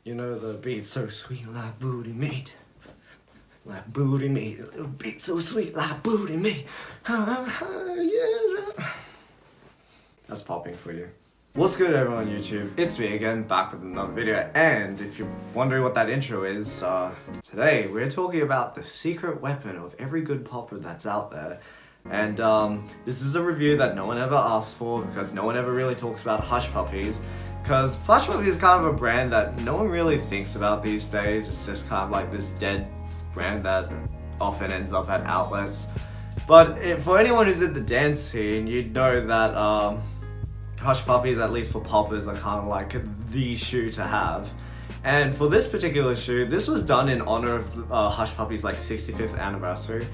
You know the beat so sweet like booty meat. Like booty meat. A little beat so sweet like booty meat. Yeah. That's popping for you. What's good everyone on YouTube? It's me again, back with another video, and if you're wondering what that intro is, today we're talking about the secret weapon of every good popper that's out there. And this is a review that no one ever asked for because no one ever really talks about Hush Puppies. Because Hush Puppies is kind of a brand that no one really thinks about these days. It's just kind of like this dead brand that often ends up at outlets. But for anyone who's in the dance scene, you'd know that Hush Puppies, at least for poppers, are kind of like the shoe to have. And for this particular shoe, this was done in honor of Hush Puppies' like 65th anniversary.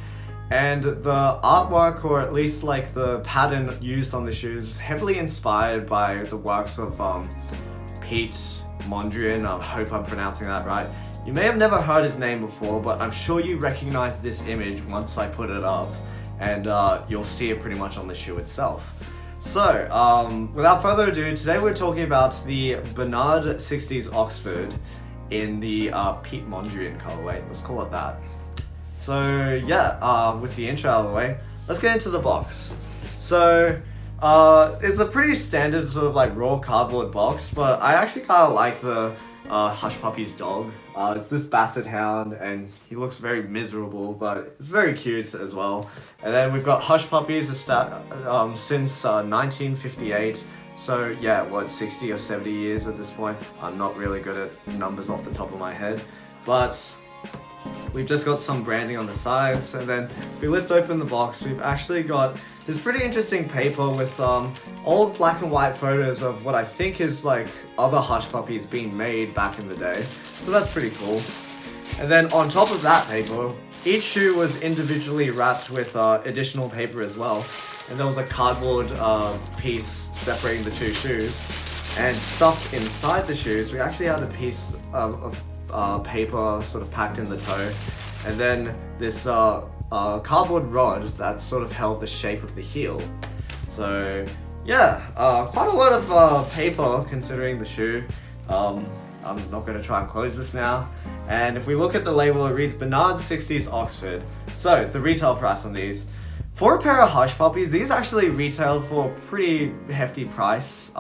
And the artwork, or at least like the pattern used on the shoes, is heavily inspired by the works of Piet Mondrian. I hope I'm pronouncing that right. You may have never heard his name before, but I'm sure you recognize this image once I put it up, and you'll see it pretty much on the shoe itself. So, without further ado, today we're talking about the Bernard 60s Oxford in the Piet Mondrian colorway. Let's call it that. So yeah, with the intro out of the way, let's get into the box. So it's a pretty standard sort of like raw cardboard box, but I actually kind of like the Hush Puppies dog. It's this Basset Hound, and he looks very miserable, but it's very cute as well. And then we've got Hush Puppies since 1958. So yeah, what, 60 or 70 years at this point? I'm not really good at numbers off the top of my head, but we've just got some branding on the sides. And then if we lift open the box, we've actually got this pretty interesting paper with old black and white photos of what I think is like other Hush Puppies being made back in the day. So that's pretty cool. And then on top of that paper, each shoe was individually wrapped with additional paper as well. And there was a cardboard piece separating the two shoes. And stuffed inside the shoes, we actually had a piece of paper sort of packed in the toe, and then this cardboard rod that sort of held the shape of the heel. So yeah, quite a lot of paper considering the shoe. I'm not going to try and close this now. And if we look at the label, it reads Bernard 60s Oxford. So the retail price on these, for a pair of Hush Puppies, these actually retailed for a pretty hefty price.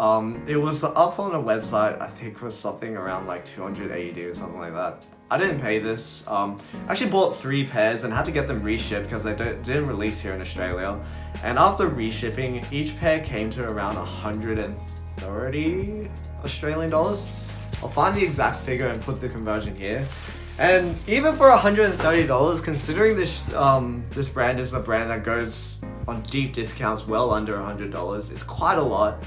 It was up on a website, I think it was something around like 200 AUD or something like that. I didn't pay this. I actually bought 3 pairs and had to get them reshipped because they didn't release here in Australia. And after reshipping, each pair came to around 130 Australian dollars. I'll find the exact figure and put the conversion here. And even for $130, considering this this brand is a brand that goes on deep discounts well under $100, it's quite a lot.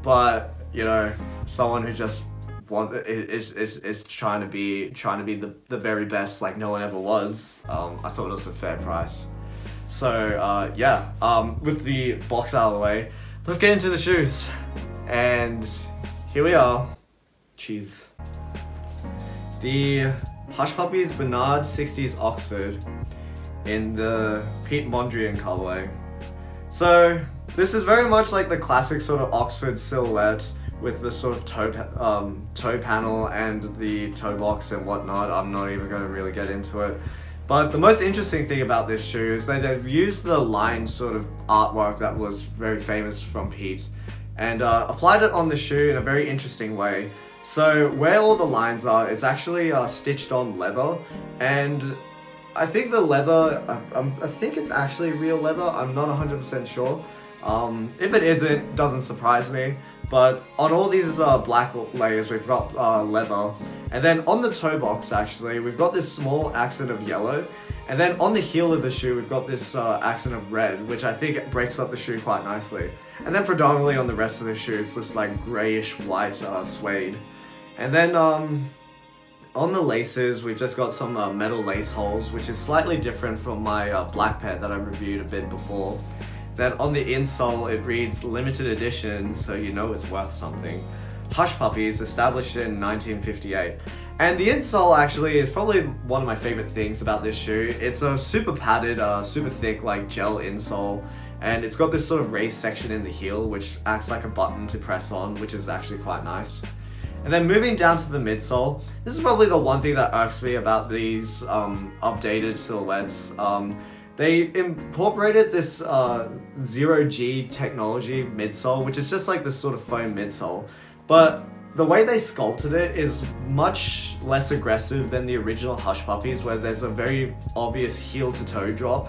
But you know, someone who just is trying to be the very best, like no one ever was. I thought it was a fair price. So yeah, with the box out of the way, let's get into the shoes. And here we are. Cheese. The Hush Puppies Bernard 60s Oxford in the Piet Mondrian colorway. So this is very much like the classic sort of Oxford silhouette with the sort of toe panel and the toe box and whatnot. I'm not even going to really get into it. But the most interesting thing about this shoe is that they've used the line sort of artwork that was very famous from Piet and applied it on the shoe in a very interesting way. So where all the lines are, it's actually stitched on leather, and I think the leather, I think it's actually real leather. I'm not 100% sure. If it isn't, it doesn't surprise me. But on all these black layers, we've got leather. And then on the toe box, actually, we've got this small accent of yellow. And then on the heel of the shoe, we've got this accent of red, which I think breaks up the shoe quite nicely. And then predominantly on the rest of the shoe, it's this like grayish white suede. And then on the laces, we've just got some metal lace holes, which is slightly different from my black pair that I reviewed a bit before. Then on the insole, it reads limited edition, so you know it's worth something. Hush Puppies, established in 1958. And the insole actually is probably one of my favorite things about this shoe. It's a super padded, super thick like gel insole. And it's got this sort of raised section in the heel, which acts like a button to press on, which is actually quite nice. And then moving down to the midsole, this is probably the one thing that irks me about these updated silhouettes. They incorporated this 0G technology midsole, which is just like this sort of foam midsole. But the way they sculpted it is much less aggressive than the original Hush Puppies, where there's a very obvious heel to toe drop.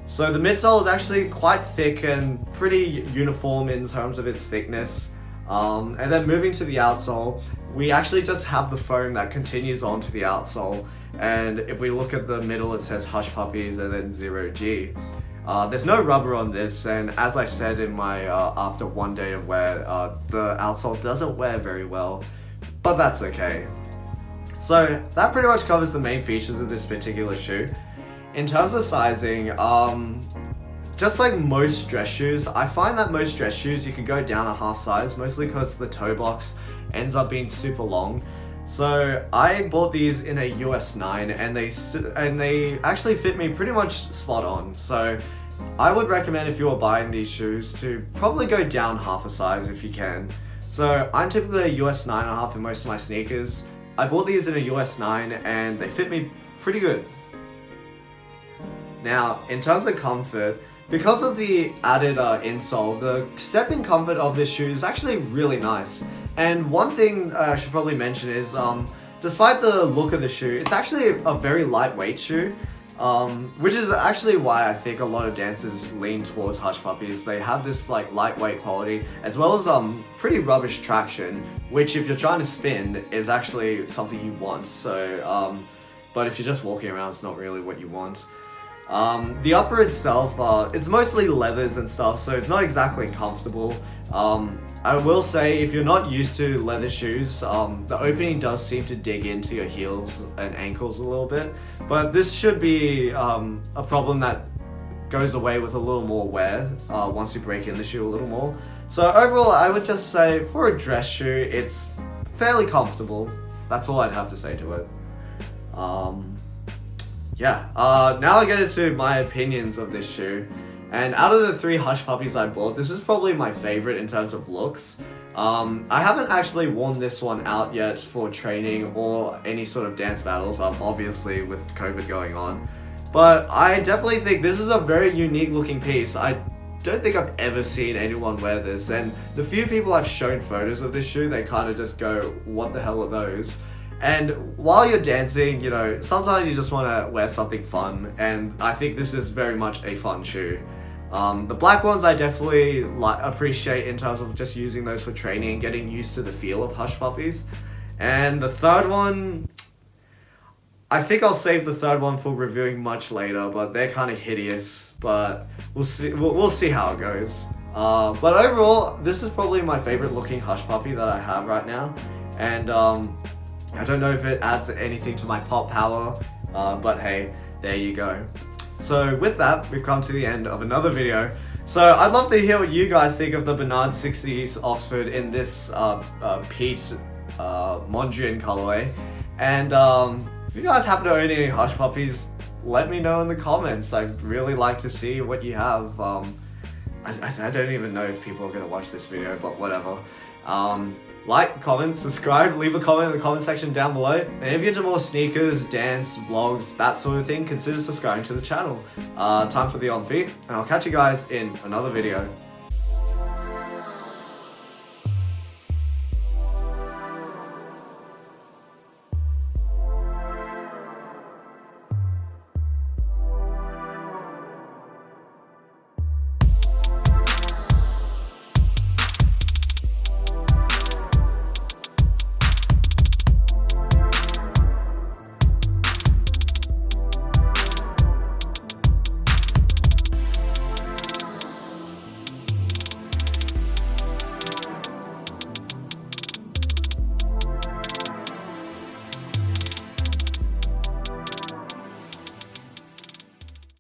So the midsole is actually quite thick and pretty uniform in terms of its thickness. And then moving to the outsole, we actually just have the foam that continues on to the outsole. And if we look at the middle, it says Hush Puppies and then 0G. There's no rubber on this, and as I said in my after one day of wear, the outsole doesn't wear very well, but that's okay. So that pretty much covers the main features of this particular shoe. In terms of sizing, just like most dress shoes, I find that most dress shoes you can go down a half size, mostly because the toe box ends up being super long. So I bought these in a US 9 and they actually fit me pretty much spot on. So I would recommend, if you're buying these shoes, to probably go down half a size if you can. So I'm typically a US 9.5 in most of my sneakers. I bought these in a US 9 and they fit me pretty good. Now, in terms of comfort, because of the added insole, the step-in comfort of this shoe is actually really nice. And one thing I should probably mention is, despite the look of the shoe, it's actually a very lightweight shoe, which is actually why I think a lot of dancers lean towards Hush Puppies. They have this like lightweight quality, as well as pretty rubbish traction, which if you're trying to spin is actually something you want. So, but if you're just walking around, it's not really what you want. The upper itself, it's mostly leathers and stuff, so it's not exactly comfortable. I will say, if you're not used to leather shoes, the opening does seem to dig into your heels and ankles a little bit, but this should be a problem that goes away with a little more wear once you break in the shoe a little more. So overall, I would just say for a dress shoe, it's fairly comfortable. That's all I'd have to say to it. Now I get into my opinions of this shoe. And out of the 3 Hush Puppies I bought, this is probably my favorite in terms of looks. I haven't actually worn this one out yet for training or any sort of dance battles, obviously with COVID going on. But I definitely think this is a very unique looking piece. I don't think I've ever seen anyone wear this, and the few people I've shown photos of this shoe, they kind of just go, what the hell are those? And while you're dancing, you know, sometimes you just want to wear something fun, and I think this is very much a fun shoe. The black ones I definitely appreciate in terms of just using those for training and getting used to the feel of Hush Puppies. And the third one, I think I'll save the third one for reviewing much later, but they're kind of hideous, but we'll see, we'll see how it goes. But overall, this is probably my favorite looking Hush Puppy that I have right now. And I don't know if it adds anything to my pop power, but hey, there you go. So with that, we've come to the end of another video. So I'd love to hear what you guys think of the Bernard 60s Oxford in this Piet Mondrian colorway. And if you guys happen to own any Hush Puppies, let me know in the comments. I'd really like to see what you have. I don't even know if people are going to watch this video, but whatever. Like, comment, subscribe, leave a comment in the comment section down below. And if you're into more sneakers, dance, vlogs, that sort of thing, consider subscribing to the channel. Time for the on feet, and I'll catch you guys in another video.